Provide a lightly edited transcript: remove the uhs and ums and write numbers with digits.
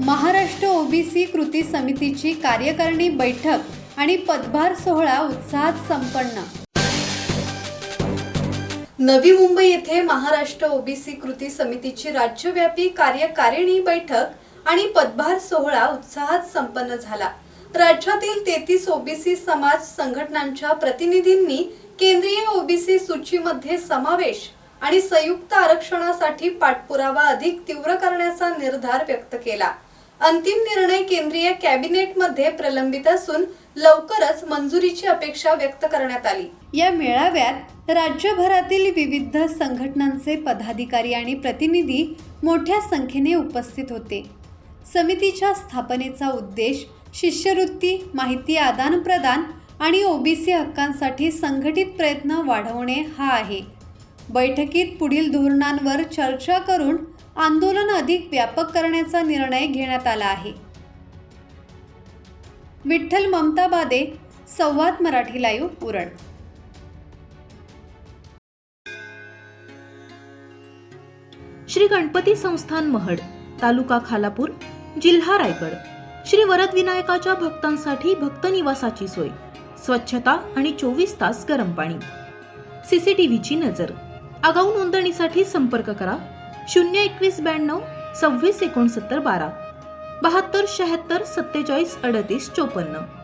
Maharashtra OBC कृती समितीची कार्यकारिणी बैठक आणि पदभार सोहळा उत्साहात संपन्न। नवी मुंबई येथे महाराष्ट्र ओबीसी कृती समितीची राज्यव्यापी कार्यकारिणी बैठक आणि पदभार सोहळा उत्साहात संपन्न झाला। राज्यातील 33 ओबीसी समाज संघटनांच्या प्रतिनिधींनी केंद्रीय ओबीसी सूचीमध्ये समावेश आणि संयुक्त आरक्षणासाठी पाठपुरावा अधिक तीव्र करण्याचा निर्धार व्यक्त केला। अंतिम निर्णय केंद्रीय कॅबिनेटमध्ये प्रलंबित असून लवकरच मंजुरीची अपेक्षा व्यक्त करण्यात आली। या मेळाव्यात राज्यभरातील विविध संघटनांचे पदाधिकारी आणि प्रतिनिधी मोठ्या संख्येने उपस्थित होते। समितीच्या स्थापनेचा उद्देश शिष्यवृत्ती, माहिती आदान-प्रदान आणि ओबीसी हक्कांसाठी संघटित प्रयत्न वाढवणे हा आहे। बैठकीत पुढील धोरणांवर चर्चा करून आंदोलन अधिक व्यापक करण्याचा निर्णय घेण्यात आला आहे। विठ्ठल ममता बादे, संवाद मराठी लाईव्ह, उरण। श्री गणपती संस्थान महड, तालुका खालापूर, जिल्हा रायगड। श्री वरद विनायकाच्या भक्तांसाठी भक्त निवासाची सोय, स्वच्छता आणि 24 तास गरम पाणी, सीसीटीव्हीची नजर। आगाऊ नोंदणीसाठी संपर्क करा 02192 26 69 12 72 76 47 38 54।